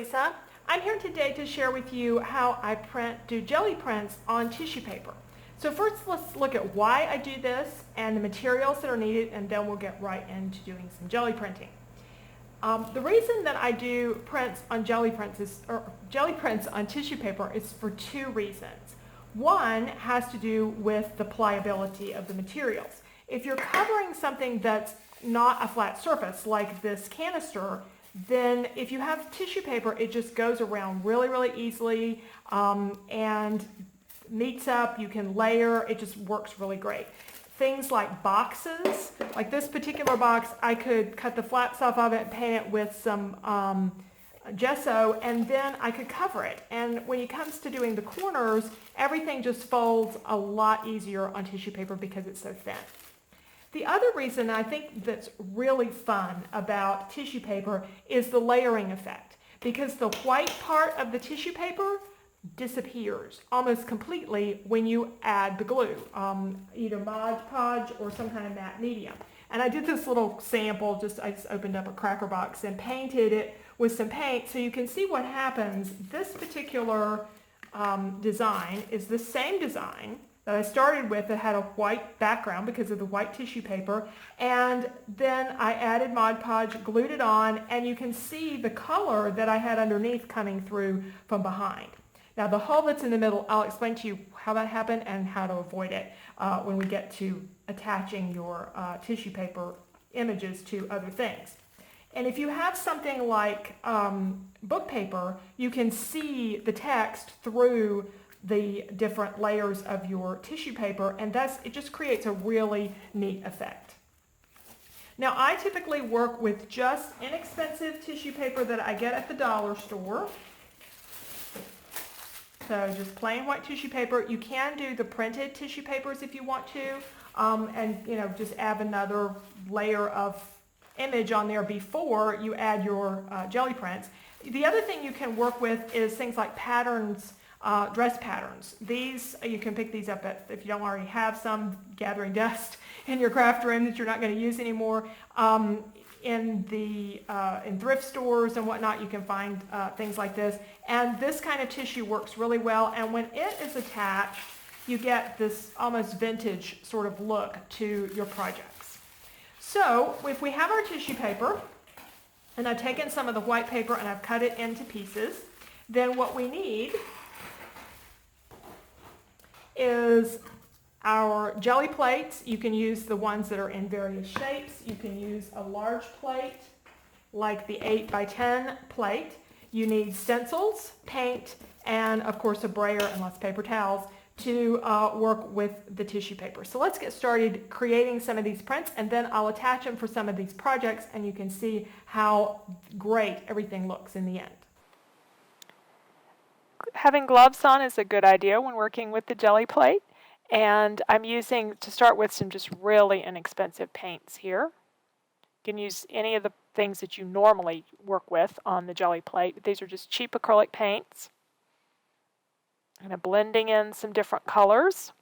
Lisa. I'm here today to share with you how I do jelly prints on tissue paper. So first let's look at why I do this and the materials that are needed, and then we'll get right into doing some jelly printing. The reason that I do prints on jelly prints on tissue paper is for two reasons. One has to do with the pliability of the materials. If you're covering something that's not a flat surface like this canister, then if you have tissue paper, it just goes around really easily and meets up. You can layer. It just works really great. Things like boxes, like this particular box, I could cut the flaps off of it and paint it with some gesso, and then I could cover it. And when it comes to doing the corners, everything just folds a lot easier on tissue paper because it's so thin. The other reason I think that's really fun about tissue paper is the layering effect, because the white part of the tissue paper disappears almost completely when you add the glue, either Mod Podge or some kind of matte medium. And I did this little sample, I just opened up a cracker box and painted it with some paint so you can see what happens. This particular design is the same design that I started with that had a white background because of the white tissue paper, and then I added Mod Podge, glued it on, and you can see the color that I had underneath coming through from behind. Now the hole that's in the middle, I'll explain to you how that happened and how to avoid it when we get to attaching your tissue paper images to other things. And if you have something like book paper, you can see the text through the different layers of your tissue paper, and it just creates a really neat effect. Now I typically work with just inexpensive tissue paper that I get at the dollar store. So just plain white tissue paper. You can do the printed tissue papers if you want to, and just add another layer of image on there before you add your jelly prints. The other thing you can work with is things like patterns, dress patterns. These, you can pick these up if you don't already have some gathering dust in your craft room that you're not going to use anymore. In thrift stores and whatnot, you can find things like this. And this kind of tissue works really well. And when it is attached, you get this almost vintage sort of look to your projects. So if we have our tissue paper, and I've taken some of the white paper and I've cut it into pieces, then what we need is our jelly plates. You can use the ones that are in various shapes. You can use a large plate like the 8x10 plate. You need stencils, paint, and of course a brayer and lots of paper towels to work with the tissue paper. So let's get started creating some of these prints, and then I'll attach them for some of these projects, and you can see how great everything looks in the end. Having gloves on is a good idea when working with the jelly plate. And I'm using, to start with, some just really inexpensive paints here. You can use any of the things that you normally work with on the jelly plate. These are just cheap acrylic paints. I'm blending in some different colors.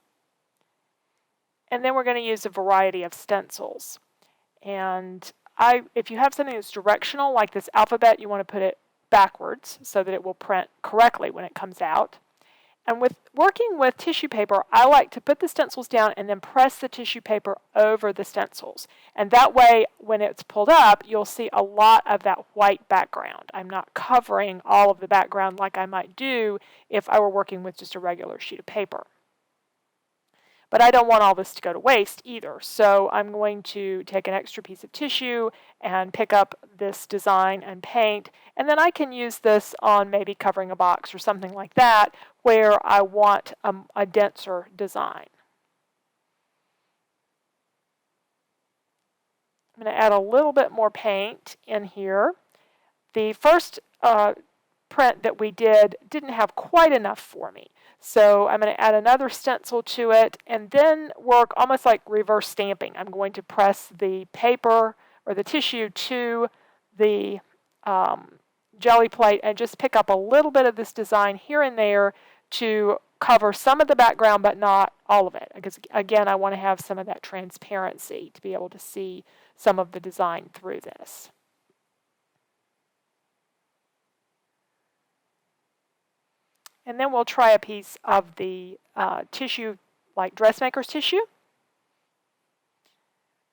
And then we're going to use a variety of stencils. And if you have something that's directional, like this alphabet, you want to put it backwards so that it will print correctly when it comes out. And with working with tissue paper, I like to put the stencils down and then press the tissue paper over the stencils. And that way, when it's pulled up, you'll see a lot of that white background. I'm not covering all of the background like I might do if I were working with just a regular sheet of paper. But I don't want all this to go to waste either. So I'm going to take an extra piece of tissue and pick up this design and paint. And then I can use this on maybe covering a box or something like that where I want a denser design. I'm going to add a little bit more paint in here. The first print that we didn't have quite enough for me. So I'm going to add another stencil to it and then work almost like reverse stamping. I'm going to press the paper or the tissue to the jelly plate and just pick up a little bit of this design here and there to cover some of the background but not all of it. Because again, I want to have some of that transparency to be able to see some of the design through this. And then we'll try a piece of the tissue, like dressmaker's tissue.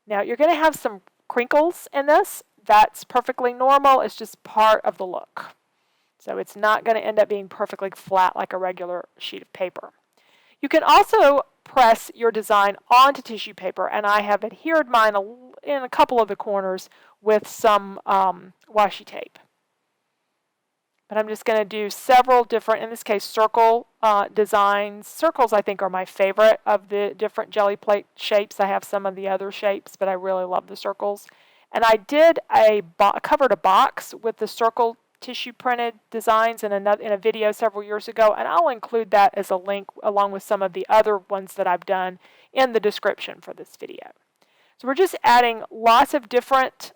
Now you're going to have some crinkles in this. That's perfectly normal. It's just part of the look. So it's not going to end up being perfectly flat like a regular sheet of paper. You can also press your design onto tissue paper, and I have adhered mine in a couple of the corners with some washi tape. But I'm just going to do several different, in this case, circle designs. Circles, I think, are my favorite of the different jelly plate shapes. I have some of the other shapes, but I really love the circles. And I did covered a box with the circle tissue printed designs in a video several years ago, and I'll include that as a link along with some of the other ones that I've done in the description for this video. So we're just adding lots of different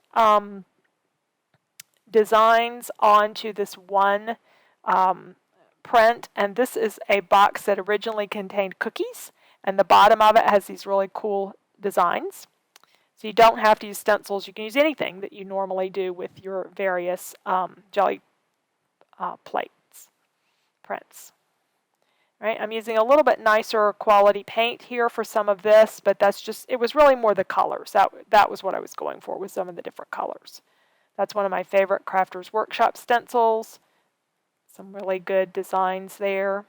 designs onto this one print, and this is a box that originally contained cookies, and the bottom of it has these really cool designs. So you don't have to use stencils. You can use anything that you normally do with your various jelly prints. Right? I'm using a little bit nicer quality paint here for some of this, but it was really more the colors. That was what I was going for with some of the different colors. That's one of my favorite Crafters Workshop stencils. Some really good designs there.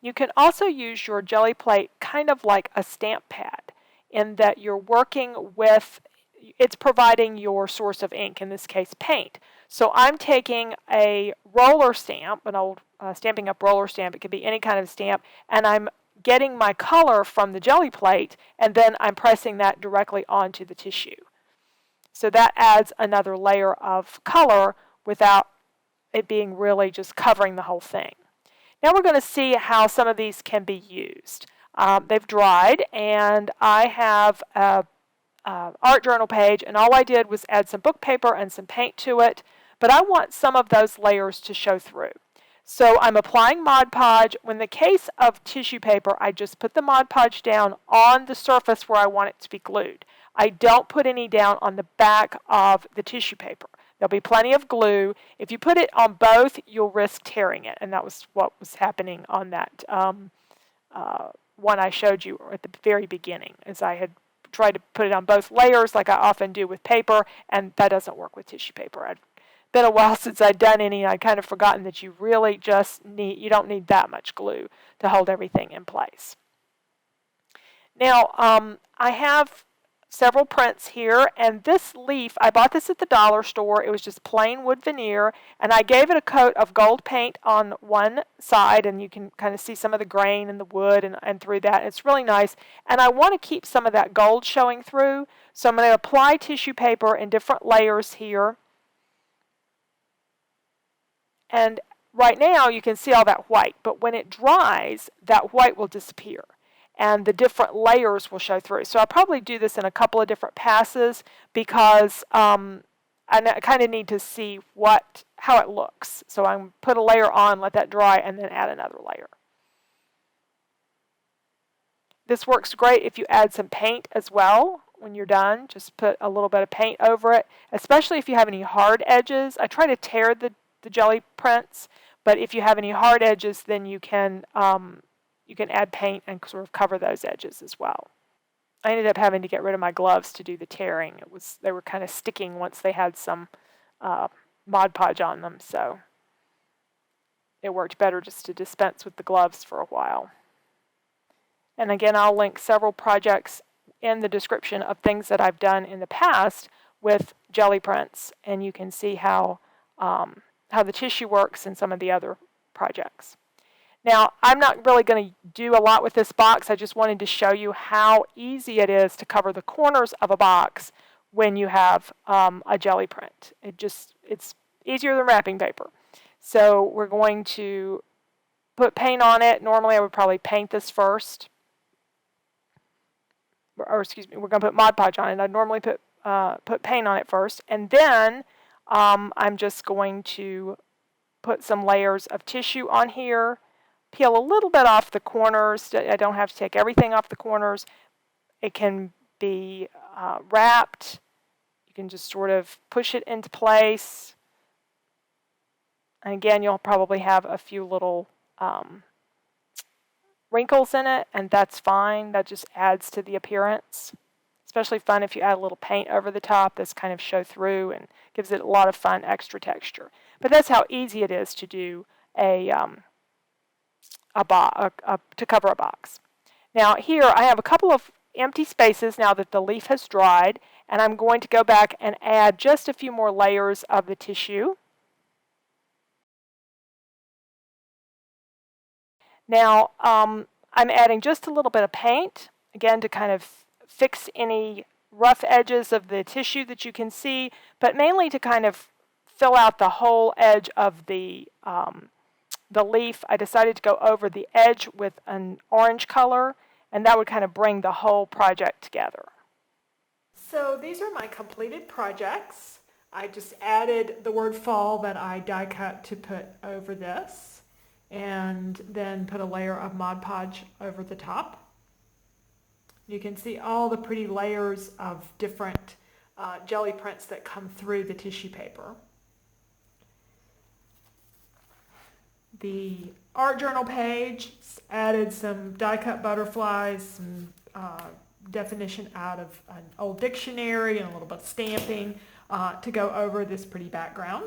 You can also use your jelly plate kind of like a stamp pad in that you're working with, it's providing your source of ink, in this case paint. So I'm taking a roller stamp, an old Stampin' Up! Roller stamp, it could be any kind of stamp, and I'm getting my color from the jelly plate, and then I'm pressing that directly onto the tissue. So that adds another layer of color without it being really just covering the whole thing. Now we're going to see how some of these can be used. They've dried, and I have an art journal page, and all I did was add some book paper and some paint to it, but I want some of those layers to show through. So I'm applying Mod Podge. In the case of tissue paper, I just put the Mod Podge down on the surface where I want it to be glued. I don't put any down on the back of the tissue paper. There'll be plenty of glue. If you put it on both, you'll risk tearing it, and that was what was happening on that one I showed you at the very beginning, as I had tried to put it on both layers like I often do with paper, and that doesn't work with tissue paper. It's been a while since I'd done any, and I'd kind of forgotten that you really just you don't need that much glue to hold everything in place. Now, I have several prints here, and this leaf, I bought this at the dollar store. It was just plain wood veneer, and I gave it a coat of gold paint on one side, and you can kind of see some of the grain in the wood and through that. It's really nice, and I want to keep some of that gold showing through, so I'm going to apply tissue paper in different layers here. And right now you can see all that white, but when it dries, that white will disappear, and the different layers will show through. So I'll probably do this in a couple of different passes because I kind of need to see how it looks. So I'm put a layer on, let that dry, and then add another layer. This works great if you add some paint as well when you're done. Just put a little bit of paint over it, especially if you have any hard edges. I try to tear the jelly prints, but if you have any hard edges, then you can add paint and sort of cover those edges as well. I ended up having to get rid of my gloves to do the tearing. They were kind of sticking once they had some Mod Podge on them, so it worked better just to dispense with the gloves for a while. And again, I'll link several projects in the description of things that I've done in the past with jelly prints, and you can see how the tissue works in some of the other projects. Now, I'm not really going to do a lot with this box. I just wanted to show you how easy it is to cover the corners of a box when you have a jelly print. It's easier than wrapping paper. So we're going to put paint on it. Normally I would probably paint this first. Or excuse me, we're going to put Mod Podge on it. I'd normally put paint on it first, and then I'm just going to put some layers of tissue on here, peel a little bit off the corners. I don't have to take everything off the corners. It can be wrapped. You can just sort of push it into place. And again, you'll probably have a few little wrinkles in it, and that's fine. That just adds to the appearance. Especially fun if you add a little paint over the top. That's kind of show through and gives it a lot of fun extra texture. But that's how easy it is to do to cover a box. Now here I have a couple of empty spaces now that the leaf has dried, and I'm going to go back and add just a few more layers of the tissue. Now I'm adding just a little bit of paint, again to kind of fix any rough edges of the tissue that you can see, but mainly to kind of fill out the whole edge of the leaf. I decided to go over the edge with an orange color, and that would kind of bring the whole project together. So these are my completed projects. I just added the word fall that I die cut to put over this, and then put a layer of Mod Podge over the top. You can see all the pretty layers of different jelly prints that come through the tissue paper. The art journal page added some die-cut butterflies, some definition out of an old dictionary, and a little bit of stamping to go over this pretty background.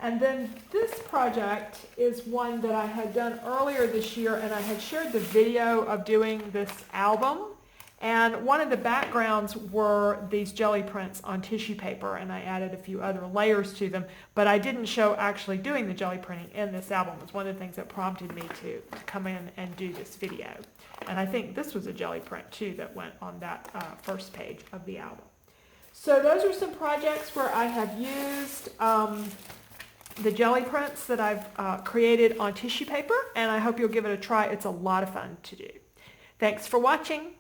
And then this project is one that I had done earlier this year, and I had shared the video of doing this album. And one of the backgrounds were these jelly prints on tissue paper, and I added a few other layers to them, but I didn't show actually doing the jelly printing in this album. It's one of the things that prompted me to come in and do this video. And I think this was a jelly print too that went on that first page of the album. So those are some projects where I have used the jelly prints that I've created on tissue paper, and I hope you'll give it a try. It's a lot of fun to do. Thanks for watching.